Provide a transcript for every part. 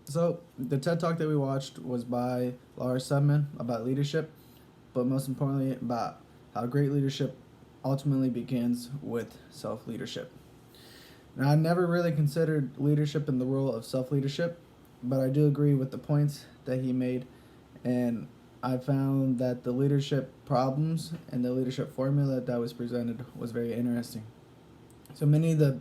So the TED Talk that we watched was by Laura Sudman about leadership, but most importantly about how great leadership ultimately begins with self-leadership. Now, I never really considered leadership in the role of self-leadership, but I do agree with the points that he made, and I found that the leadership problems and the leadership formula that was presented was very interesting. So many of the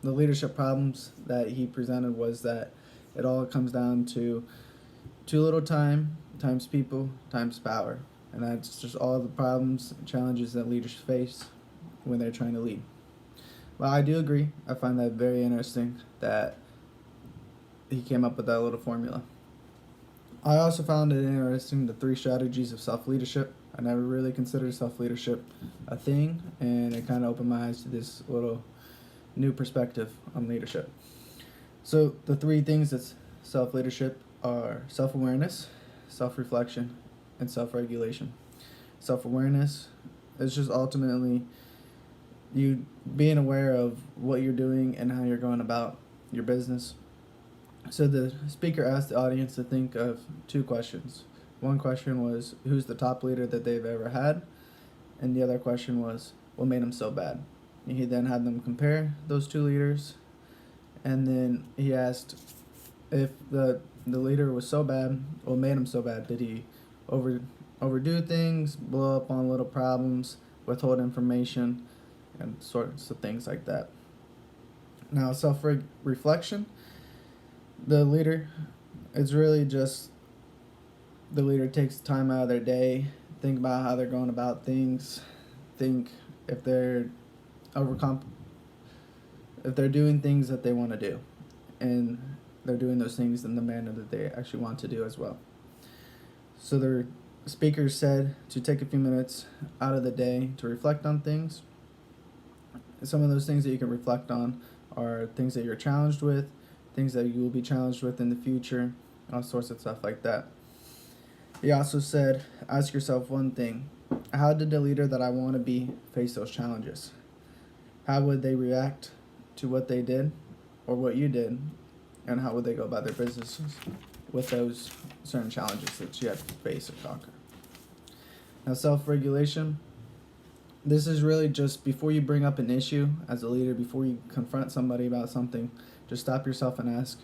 leadership problems that he presented was that it all comes down to too little time times people times power. And that's just all the problems and challenges that leaders face when they're trying to lead. Well, I do agree. I find that very interesting that he came up with that little formula. I also found it interesting the three strategies of self leadership. I never really considered self leadership a thing, and it kind of opened my eyes to this little new perspective on leadership. So, the three things that's self leadership are self awareness, self reflection, and self regulation. Self awareness is just ultimately you being aware of what you're doing and how you're going about your business. So the speaker asked the audience to think of two questions. One question was, who's the top leader that they've ever had? And the other question was, what made them so bad? And he then had them compare those two leaders. And then he asked if the leader was so bad, what made him so bad? Did he overdo things, blow up on little problems, withhold information, and sorts of things like that? Now, self-reflection, the leader, it's really just the leader takes time out of their day, think about how they're going about things, think if they're if they're doing things that they want to do, and they're doing those things in the manner that they actually want to do as well. So the speaker said to take a few minutes out of the day to reflect on things. Some of those things that you can reflect on are things that you're challenged with, things that you will be challenged with in the future, all sorts of stuff like that. He also said, ask yourself one thing. How did the leader that I want to be face those challenges? How would they react to what they did or what you did? And how would they go about their businesses with those certain challenges that you had to face or conquer? Now, self-regulation. This is really just before you bring up an issue as a leader, before you confront somebody about something, just stop yourself and ask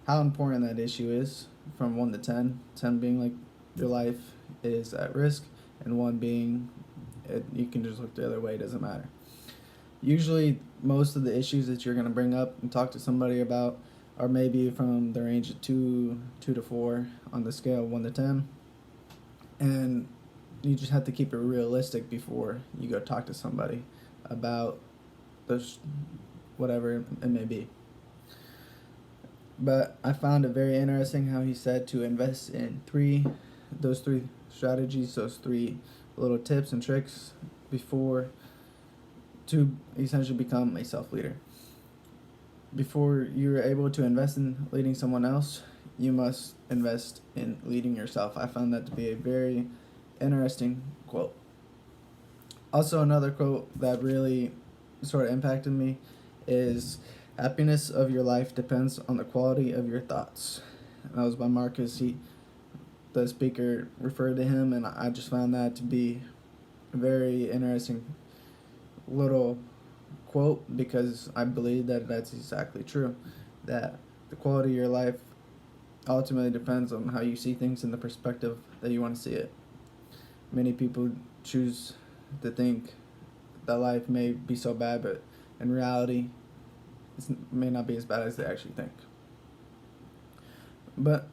how important that issue is from 1 to 10. 10 being like your life is at risk, and 1 being you can just look the other way, it doesn't matter. Usually, most of the issues that you're going to bring up and talk to somebody about are maybe from the range of 2 to 4 on the scale of 1 to 10. And you just have to keep it realistic before you go talk to somebody about those, whatever it may be. But I found it very interesting how he said to invest in those three strategies, those 3 little tips and tricks before to essentially become a self-leader. Before you're able to invest in leading someone else, you must invest in leading yourself. I found that to be a very interesting quote. Also, another quote that really sort of impacted me is, happiness of your life depends on the quality of your thoughts. And that was by Marcus. The speaker referred to him, and I just found that to be a very interesting little quote, because I believe that that's exactly true, that the quality of your life ultimately depends on how you see things in the perspective that you want to see it. Many people choose to think that life may be so bad, but in reality it may not be as bad as they actually think. But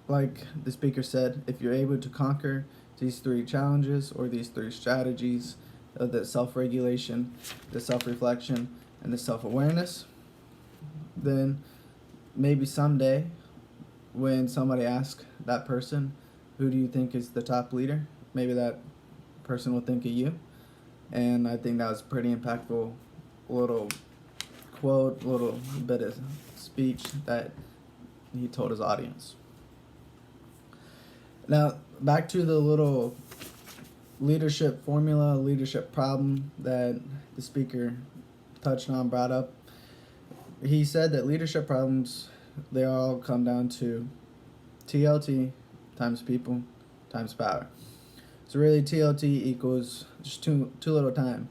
like the speaker said, if you're able to conquer these 3 challenges or these 3 strategies of the self-regulation, the self-reflection, and the self-awareness, then maybe someday when somebody asks that person, who do you think is the top leader, maybe that person will think of you. And I think that was a pretty impactful little quote, little bit of speech that he told his audience. Now, back to the little leadership formula, leadership problem that the speaker touched on, brought up. He said that leadership problems they all come down to TLT times people times power. So really, TLT equals just too little time.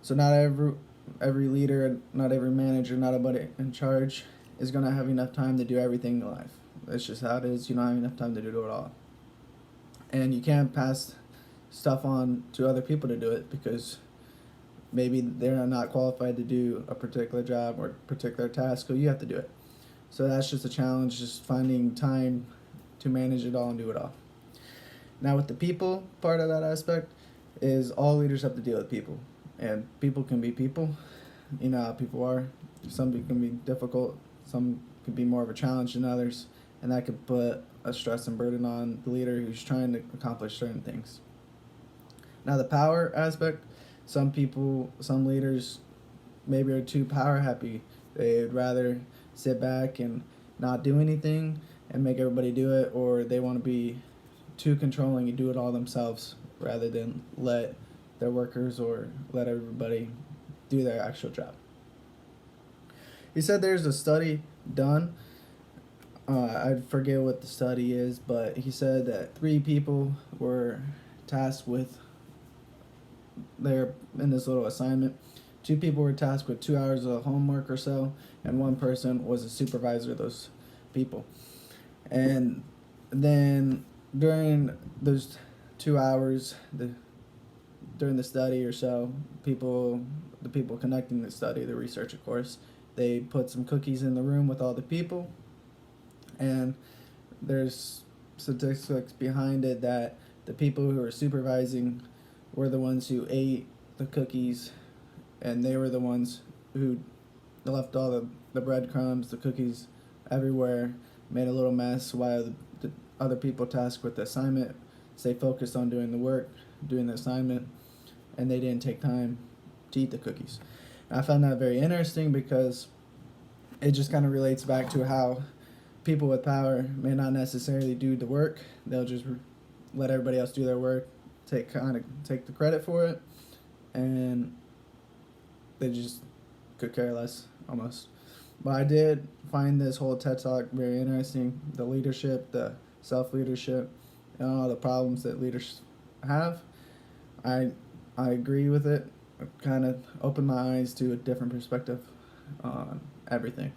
So not every leader, not every manager, not everybody in charge is gonna have enough time to do everything in life. That's just how it is. You don't have enough time to do it all, and you can't pass stuff on to other people to do it because maybe they're not qualified to do a particular job or particular task, so you have to do it. So that's just a challenge, just finding time to manage it all and do it all. Now with the people part of that aspect is all leaders have to deal with people. And people can be people. You know how people are. Some can be difficult, some could be more of a challenge than others, and that could put a stress and burden on the leader who's trying to accomplish certain things. Now the power aspect, some people, some leaders maybe are too power happy. They'd rather sit back and not do anything and make everybody do it, or they want to be too controlling and do it all themselves rather than let their workers or let everybody do their actual job. He said there's a study done. I forget what the study is, but he said that 3 people were tasked with they're in this little assignment. 2 people were tasked with 2 hours of homework or so, and 1 person was a supervisor of those people. And then during those 2 hours, during the study or so, the people conducting the study, the research, of course, they put some cookies in the room with all the people, and there's statistics behind it that the people who were supervising were the ones who ate the cookies, and they were the ones who left all the breadcrumbs, the cookies everywhere, made a little mess, while the other people tasked with the assignment stay focused on doing the work, doing the assignment, and they didn't take time to eat the cookies. And I found that very interesting because it just kind of relates back to how people with power may not necessarily do the work. They'll just let everybody else do their work, take the credit for it, and they just could care less almost. But I did find this whole TED Talk very interesting. The leadership, the self-leadership, and all the problems that leaders have. I agree with it. It kind of opened my eyes to a different perspective on everything.